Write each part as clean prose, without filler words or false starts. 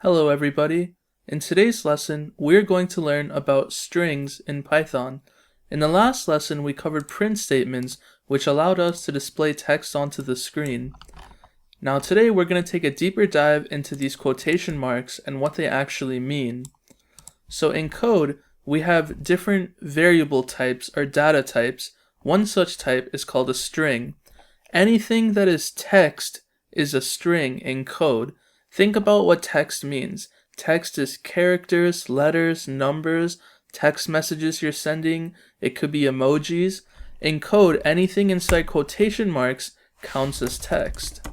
Hello everybody. In today's lesson, we're going to learn about strings in Python. In the last lesson, we covered print statements, which allowed us to display text onto the screen. Now today, we're going to take a deeper dive into these quotation marks and what they actually mean. So in code, we have different variable types or data types. One such type is called a string. Anything that is text is a string in code. Think about what text means. Text is characters, letters, numbers, text messages you're sending. It could be emojis. In code, anything inside quotation marks counts as text.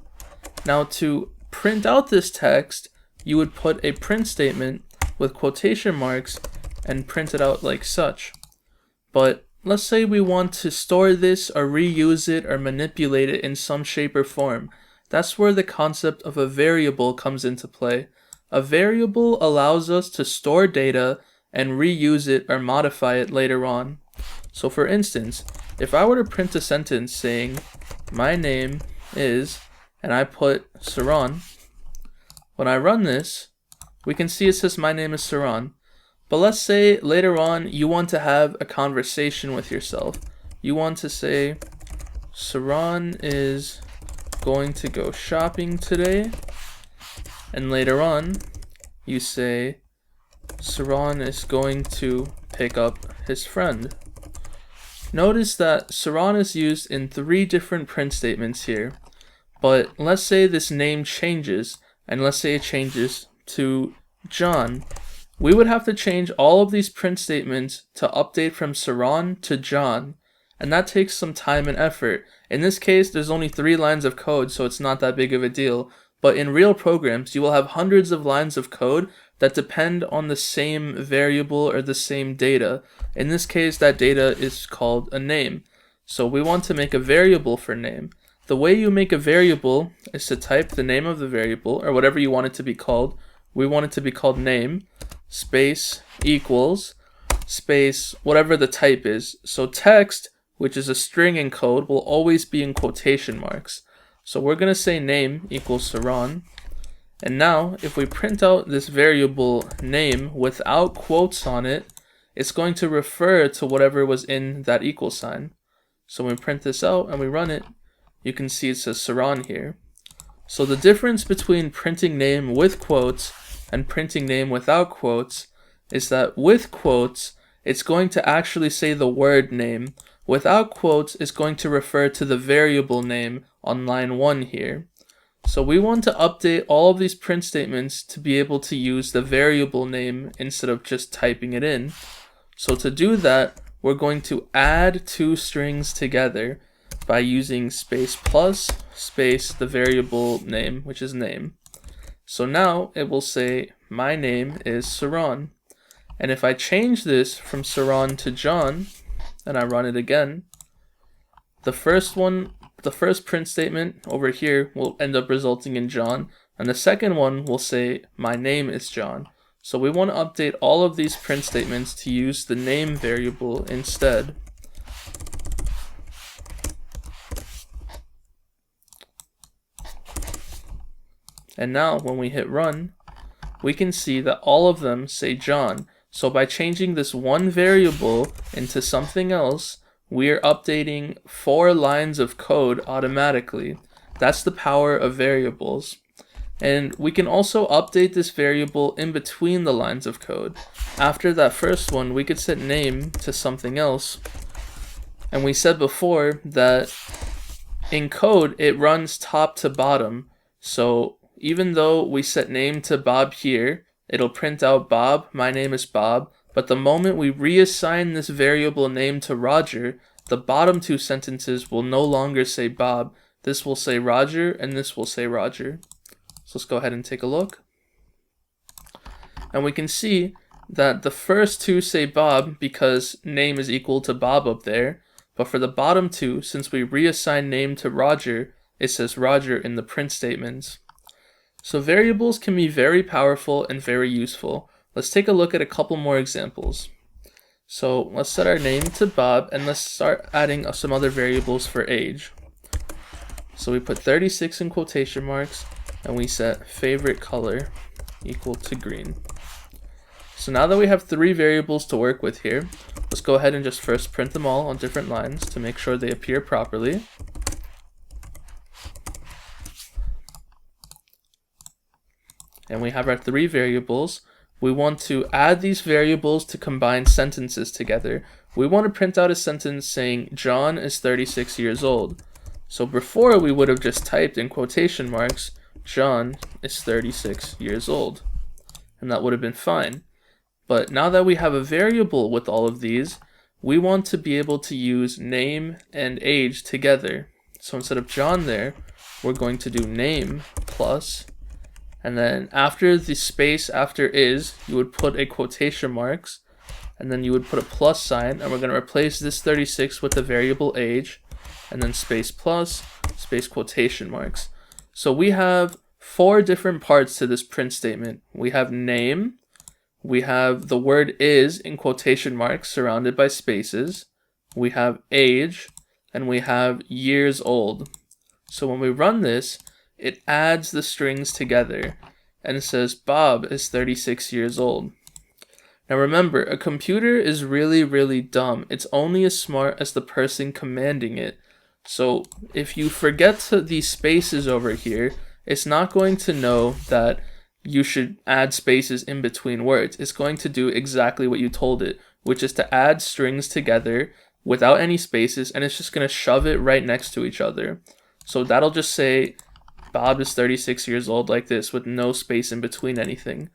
Now to print out this text, you would put a print statement with quotation marks and print it out like such. But let's say we want to store this or reuse it or manipulate it in some shape or form. That's where the concept of a variable comes into play. A variable allows us to store data and reuse it or modify it later on. So for instance, if I were to print a sentence saying, my name is, and I put Saran, when I run this, we can see it says my name is Saran. But let's say later on you want to have a conversation with yourself. You want to say, Saran is going to go shopping today, and later on you say Saran is going to pick up his friend. Notice that Saran is used in 3 different print statements here, but let's say this name changes, and let's say it changes to John. We would have to change all of these print statements to update from Saran to John, and that takes some time and effort. In this case, there's only 3 lines of code, so it's not that big of a deal. But in real programs, you will have hundreds of lines of code that depend on the same variable or the same data. In this case, that data is called a name. So we want to make a variable for name. The way you make a variable is to type the name of the variable, or whatever you want it to be called. We want it to be called name, space, equals, space, whatever the type is. So text, which is a string in code, will always be in quotation marks. So we're going to say name equals Saran. And now, if we print out this variable name without quotes on it, it's going to refer to whatever was in that equal sign. So when we print this out and we run it, you can see it says Saran here. So the difference between printing name with quotes and printing name without quotes is that with quotes, it's going to actually say the word name. Without quotes, it's going to refer to the variable name on line 1 here. So we want to update all of these print statements to be able to use the variable name instead of just typing it in. So to do that, we're going to add 2 strings together by using space plus space the variable name, which is name. So now it will say my name is Saran. And if I change this from Saran to John, and I run it again, the first print statement over here will end up resulting in John, and the second one will say my name is John. So we want to update all of these print statements to use the name variable instead. And now when we hit run, we can see that all of them say John. So by changing this one variable into something else, we are updating 4 lines of code automatically. That's the power of variables. And we can also update this variable in between the lines of code. After that first one, we could set name to something else. And we said before that in code, it runs top to bottom. So even though we set name to Bob here, it'll print out Bob, my name is Bob, but the moment we reassign this variable name to Roger, the bottom 2 sentences will no longer say Bob. This will say Roger, and this will say Roger. So let's go ahead and take a look. And we can see that the first 2 say Bob because name is equal to Bob up there, but for the bottom 2, since we reassign name to Roger, it says Roger in the print statements. So variables can be very powerful and very useful. Let's take a look at a couple more examples. So let's set our name to Bob, and let's start adding some other variables for age. So we put 36 in quotation marks, and we set favorite color. equal to green. So now that we have 3 variables to work with here, let's go ahead and just first print them all on different lines to make sure they appear properly. And we have our 3 variables. We want to add these variables to combine sentences together. We want to print out a sentence saying John is 36 years old. So before we would have just typed in quotation marks, John is 36 years old. And that would have been fine. But now that we have a variable with all of these, we want to be able to use name and age together. So instead of John there, we're going to do name plus, and then after the space after is, you would put a quotation marks, and then you would put a plus sign, and we're going to replace this 36 with the variable age, and then space plus, space quotation marks. So we have 4 different parts to this print statement. We have name, we have the word is in quotation marks surrounded by spaces, we have age, and we have years old. So when we run this, it adds the strings together, and it says Bob is 36 years old. Now remember, a computer is really, really dumb. It's only as smart as the person commanding it. So if you forget these spaces over here, it's not going to know that you should add spaces in between words. It's going to do exactly what you told it, which is to add strings together without any spaces, and it's just going to shove it right next to each other. So that'll just say Bob is 36 years old like this with no space in between anything.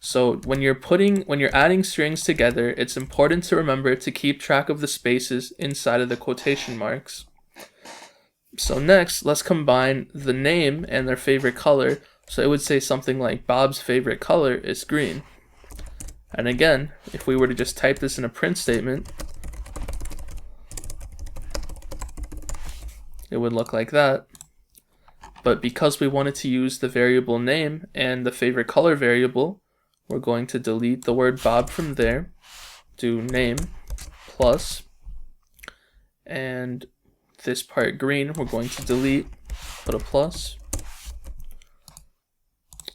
So when you're adding strings together, it's important to remember to keep track of the spaces inside of the quotation marks. So next, let's combine the name and their favorite color. So it would say something like Bob's favorite color is green. And again, if we were to just type this in a print statement, it would look like that. But because we wanted to use the variable name and the favorite color variable, we're going to delete the word Bob from there, do name plus, and this part green we're going to delete, put a plus.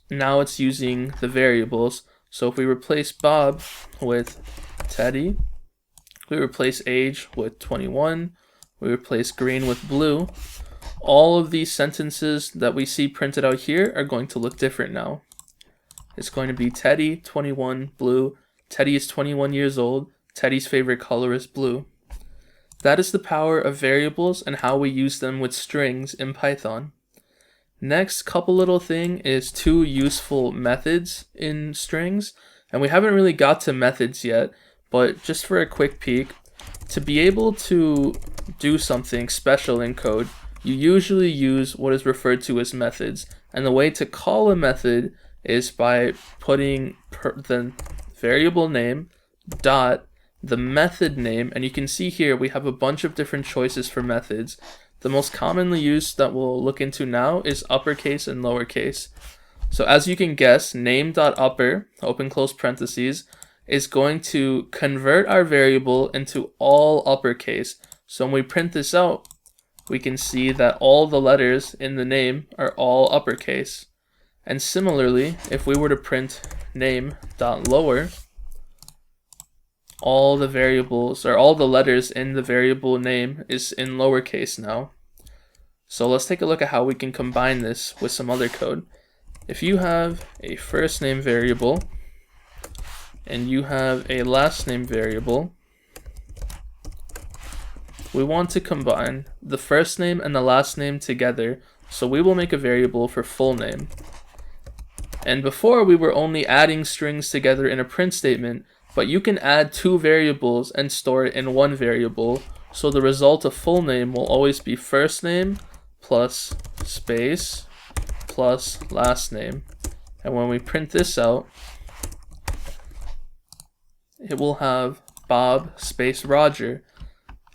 Now it's using the variables. So if we replace Bob with Teddy, we replace age with 21, we replace green with blue, all of these sentences that we see printed out here are going to look different now. It's going to be Teddy, 21, blue. Teddy is 21 years old. Teddy's favorite color is blue. That is the power of variables and how we use them with strings in Python. Next couple little thing is 2 useful methods in strings. And we haven't really got to methods yet, but just for a quick peek, to be able to do something special in code, you usually use what is referred to as methods. And the way to call a method is by putting the variable name dot the method name, and you can see here we have a bunch of different choices for methods. The most commonly used that we'll look into now is uppercase and lowercase. So as you can guess, name.upper, open close parentheses, is going to convert our variable into all uppercase. So when we print this out, we can see that all the letters in the name are all uppercase. And similarly, if we were to print name.lower, all the variables or all the letters in the variable name is in lowercase now. So let's take a look at how we can combine this with some other code. If you have a first name variable and you have a last name variable, we want to combine the first name and the last name together, so we will make a variable for full name. And before we were only adding strings together in a print statement, but you can add 2 variables and store it in one variable, so the result of full name will always be first name plus space plus last name. And when we print this out, it will have Bob space Roger.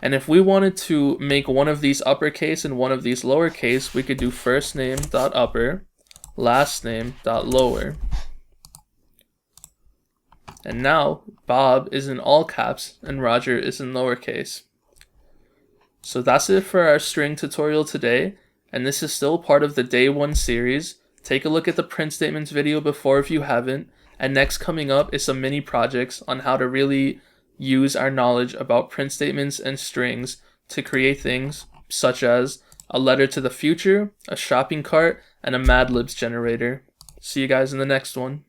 And if we wanted to make one of these uppercase and one of these lowercase, we could do first name dot upper, last name dot lower. And now Bob is in all caps and Roger is in lowercase. So that's it for our string tutorial today, and this is still part of the day 1 series. Take a look at the print statements video before if you haven't. And next coming up is some mini projects on how to really use our knowledge about print statements and strings to create things such as a letter to the future, a shopping cart, and a Mad Libs generator. See you guys in the next one.